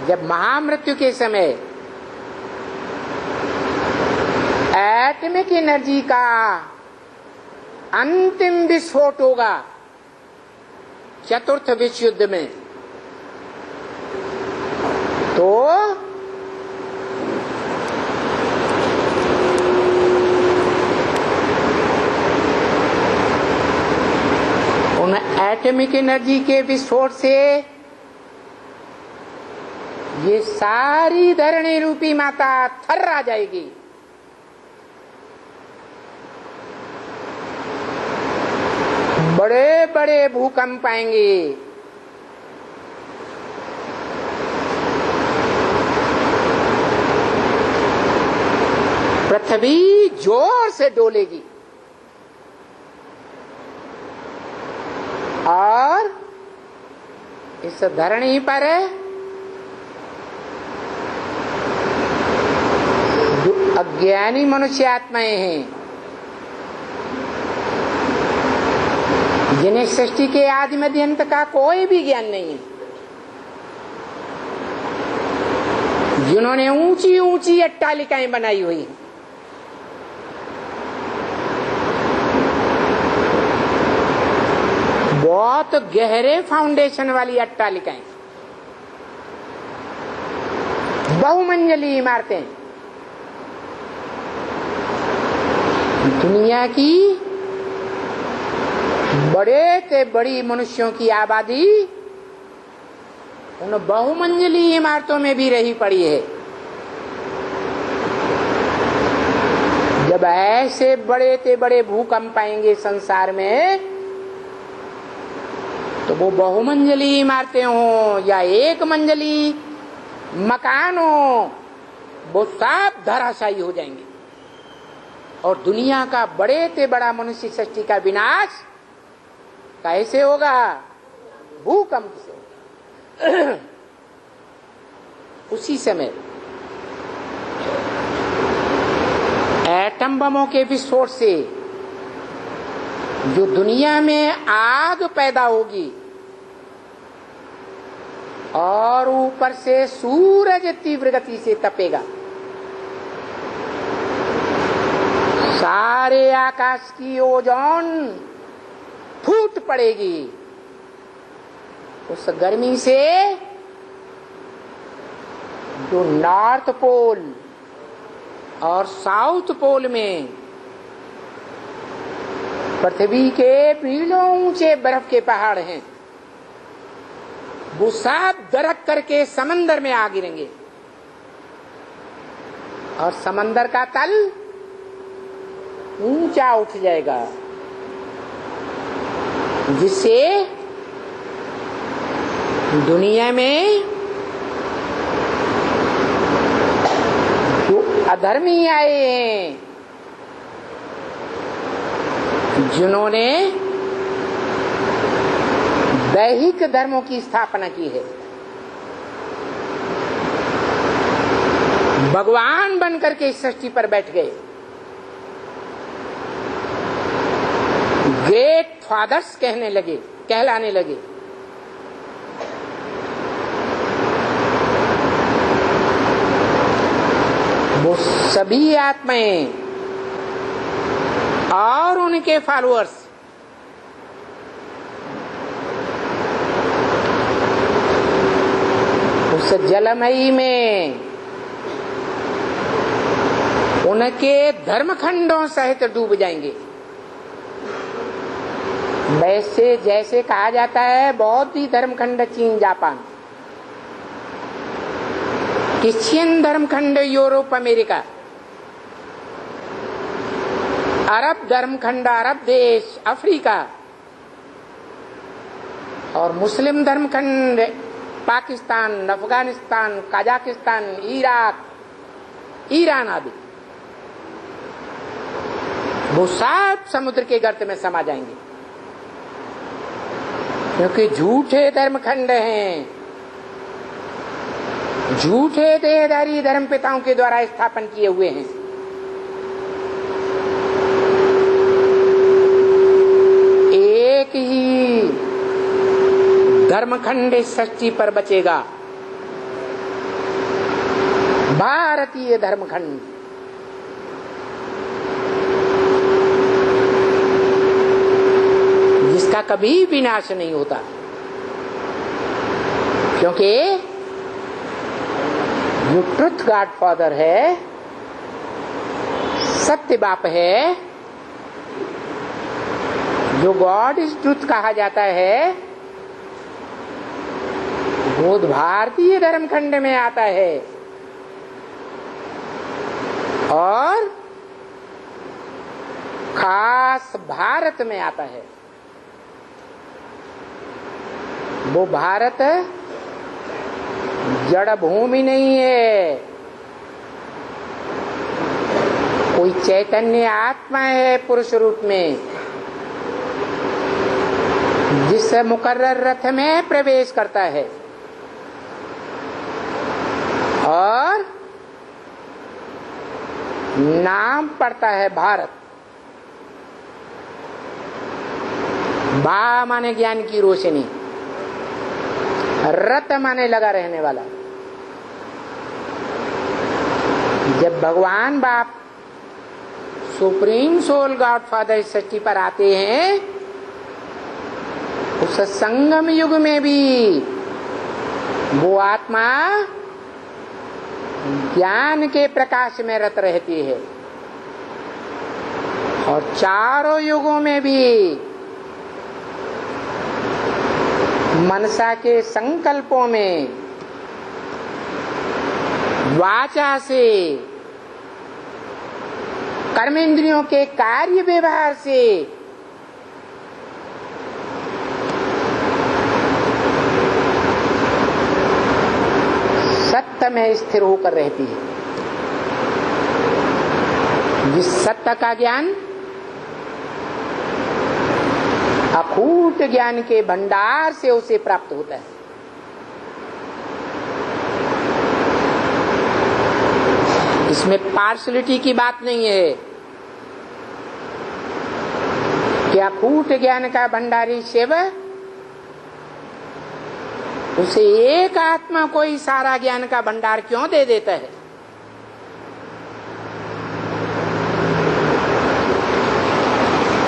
जब महामृत्यु के समय एटॉमिक एनर्जी का अंतिम विस्फोट होगा चतुर्थ विश्व युद्ध में, तो उन एटॉमिक एनर्जी के विस्फोट से ये सारी धरणी रूपी माता थर्रा जाएगी। बड़े बड़े भूकंप आएंगे, पृथ्वी जोर से डोलेगी और इस धरणी पर जो अज्ञानी मनुष्य आत्माएं हैं, जिन्हें सृष्टि के आदि मध्य अंत का कोई भी ज्ञान नहीं है, जिन्होंने ऊंची ऊंची अट्टालिकाएं बनाई हुई हैं, बहुत गहरे फाउंडेशन वाली अट्टालिकाएं, बहुमंजिली इमारतें, दुनिया की बड़े से बड़ी मनुष्यों की आबादी उन बहुमंजिली इमारतों में भी रही पड़ी है। जब ऐसे बड़े से बड़े भूकंप आएंगे संसार में, तो वो बहुमंजिली इमारतें हों या एक मंजिली मकान हो, वो सब धराशायी हो जाएंगे और दुनिया का बड़े से बड़ा मनुष्य सृष्टि का विनाश कैसे होगा? भूकंप से होगा। उसी समय एटम बमों के विस्फोट से जो दुनिया में आग पैदा होगी और ऊपर से सूरज तीव्र गति से तपेगा, सारे आकाश की ओजोन फूट पड़ेगी। उस गर्मी से जो नॉर्थ पोल और साउथ पोल में पृथ्वी के मीलों ऊंचे बर्फ के पहाड़ हैं, वो सब दरक करके समंदर में आ गिरेंगे और समंदर का तल ऊंचा उठ जाएगा, जिससे दुनिया में जो अधर्मी आए हैं, जिन्होंने दैहिक धर्मों की स्थापना की है, भगवान बनकर के इस सृष्टि पर बैठ गए, ग्रेट फादर्स कहलाने लगे, वो सभी आत्माएं और उनके फॉलोअर्स उस जलमयी में उनके धर्मखंडों सहित डूब जाएंगे। वैसे जैसे कहा जाता है बहुत ही धर्मखंड चीन, जापान, क्रिश्चियन धर्मखंड यूरोप, अमेरिका, अरब धर्मखंड, अरब देश, अफ्रीका, और मुस्लिम धर्मखंड Pakistan, Afghanistan, Kazakhstan, Iraq, Iran आदि, वो सब समुद्र के गर्त में समा जाएंगे, क्योंकि झूठे धर्मखंड हैं, झूठे देहधारी धर्म पिताओं के द्वारा स्थापन किए हुए हैं। एक ही धर्मखंड इस सृष्टि पर बचेगा, भारतीय धर्मखंड, जिसका कभी विनाश नहीं होता, क्योंकि जो ट्रुथ गॉडफादर है, सत्य बाप है, जो गॉड इज ट्रुथ कहा जाता है, वो भारतीय धर्मखंड में आता है और खास भारत में आता है। वो भारत जड़ भूमि नहीं है, कोई चैतन्य आत्मा है पुरुष रूप में, जिस मुकर्रर रथ में प्रवेश करता है और नाम पड़ता है भारत। बा माने ज्ञान की रोशनी, रत माने लगा रहने वाला। जब भगवान बाप सुप्रीम सोल गॉड फादर इस सृष्टि पर आते हैं, उस संगम युग में भी वो आत्मा ज्ञान के प्रकाश में रत रहती है और चारों युगों में भी मनसा के संकल्पों में, वाचा से, कर्मेंद्रियों के कार्य व्यवहार से सत्य में स्थिर होकर रहती है। जिस सत्य का ज्ञान अखूट ज्ञान के भंडार से उसे प्राप्त होता है। इसमें पार्शलिटी की बात नहीं है कि अखूट ज्ञान का भंडारी शिव उसे एक आत्मा को ही सारा ज्ञान का भंडार क्यों दे देता है।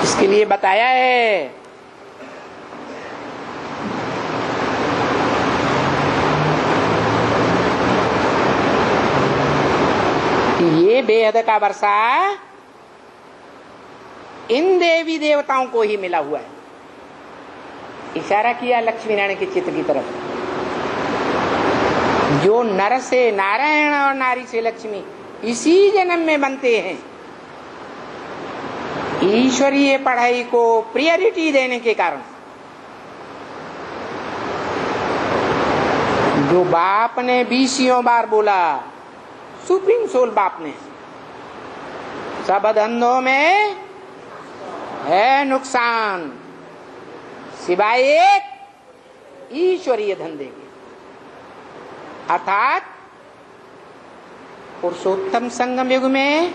इसके लिए बताया है कि ये बेहद का वर्षा इन देवी देवताओं को ही मिला हुआ है। इशारा किया लक्ष्मी नारायण के चित्र की तरफ। जो नर से नारायण और नारी से लक्ष्मी इसी जन्म में बनते हैं, ईश्वरीय पढ़ाई को प्रायोरिटी देने के कारण, जो बाप ने 20 बार बोला, सुप्रीम सोल बाप ने, सब धंधों में है नुकसान सिवाय एक ईश्वरीय धंधे के, अर्थात पुरुषोत्तम संगम युग में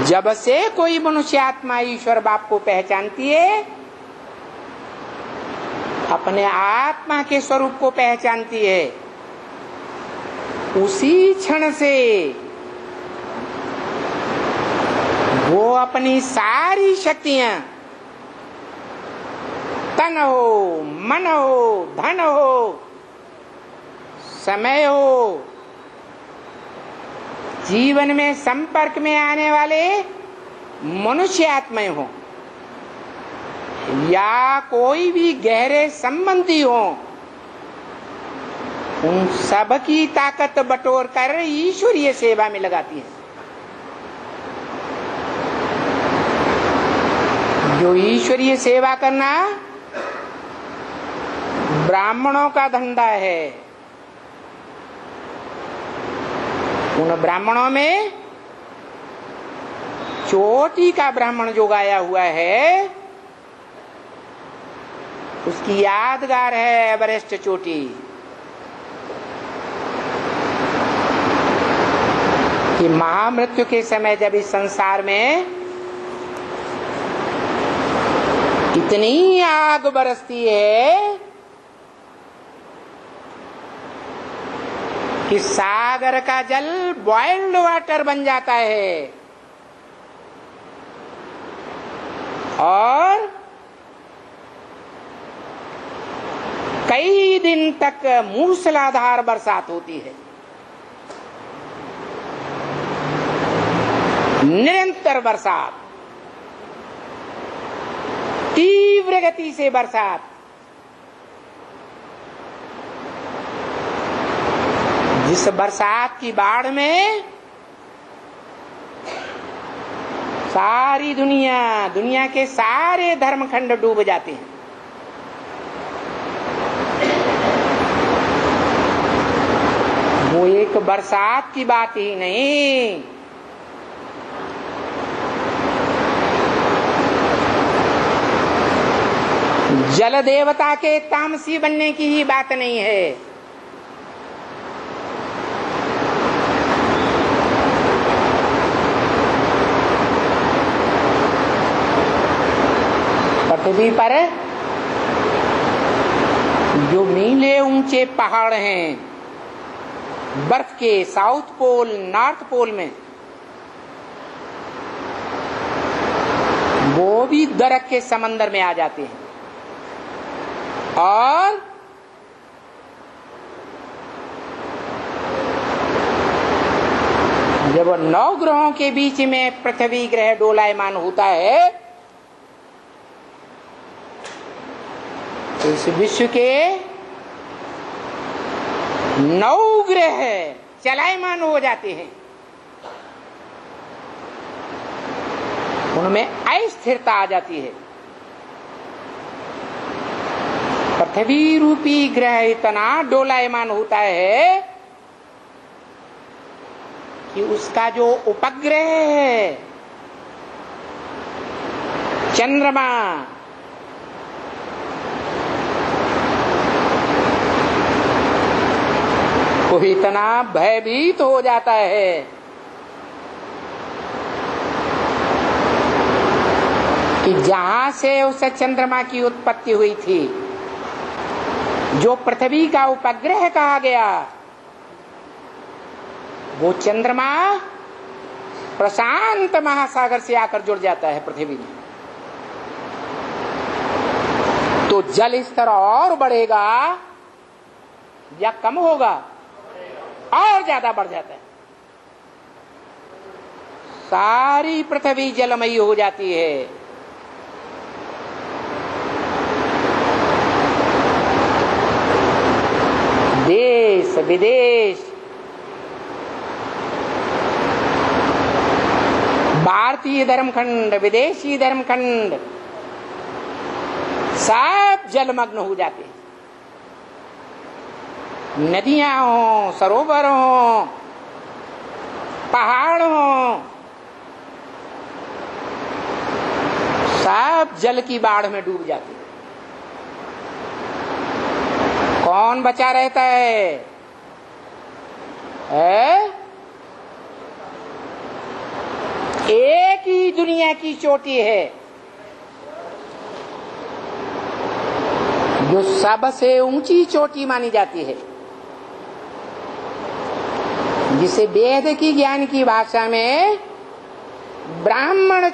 जब से कोई मनुष्य आत्मा ईश्वर बाप को पहचानती है, अपने आत्मा के स्वरूप को पहचानती है, उसी क्षण से वो अपनी सारी शक्तियां, तन हो, मन हो, धन हो, समय हो, जीवन में संपर्क में आने वाले मनुष्य आत्माएं हो या कोई भी गहरे संबंधी हो, उन सब की ताकत बटोर कर ईश्वरीय सेवा में लगाती है। जो ईश्वरीय सेवा करना ब्राह्मणों का धंधा है, उन ब्राह्मणों में चोटी का ब्राह्मण जो गाया हुआ है, उसकी यादगार है एवरेस्ट चोटी। कि महामृत्यु के समय जब इस संसार में इतनी आग बरसती है कि सागर का जल बॉइल्ड वाटर बन जाता है और कई दिन तक मूसलाधार बरसात होती है, निरंतर बरसात, तीव्र गति से बरसात। जिस बरसात की बाढ़ में सारी दुनिया के सारे धर्मखंड डूब जाते हैं। वो एक बरसात की बात ही नहीं, जल देवता के तामसी बनने की ही बात नहीं है। पृथ्वी पर जो मीले ऊंचे पहाड़ हैं बर्फ के, साउथ पोल, नॉर्थ पोल में, वो भी दरक के समंदर में आ जाते हैं और जब 9 ग्रहों के बीच में पृथ्वी ग्रह डोलायमान होता है तो इस विश्व के 9 ग्रह चलायमान हो जाते हैं, उनमें अस्थिरता आ जाती है। पृथ्वी रूपी ग्रह इतना डोलायमान होता है कि उसका जो उपग्रह है चंद्रमा, वो इतना भयभीत हो जाता है कि जहां से उस चंद्रमा की उत्पत्ति हुई थी, जो पृथ्वी का उपग्रह कहा गया, वो चंद्रमा प्रशांत महासागर से आकर जुड़ जाता है पृथ्वी में, तो जल स्तर और बढ़ेगा या कम होगा? और ज्यादा बढ़ जाता है। सारी पृथ्वी जलमयी हो जाती है। देश विदेश, भारतीय धर्मखंड, विदेशी धर्मखंड, सब जलमग्न हो जाते हैं। नदियां हो, सरोवर हो, पहाड़ हो, सब जल की बाढ़ में डूब जाते हैं। कौन बचा रहता है? एक ही दुनिया की चोटी है जो सबसे ऊंची चोटी मानी जाती है, जिसे वेद की ज्ञान की भाषा में ब्राह्मण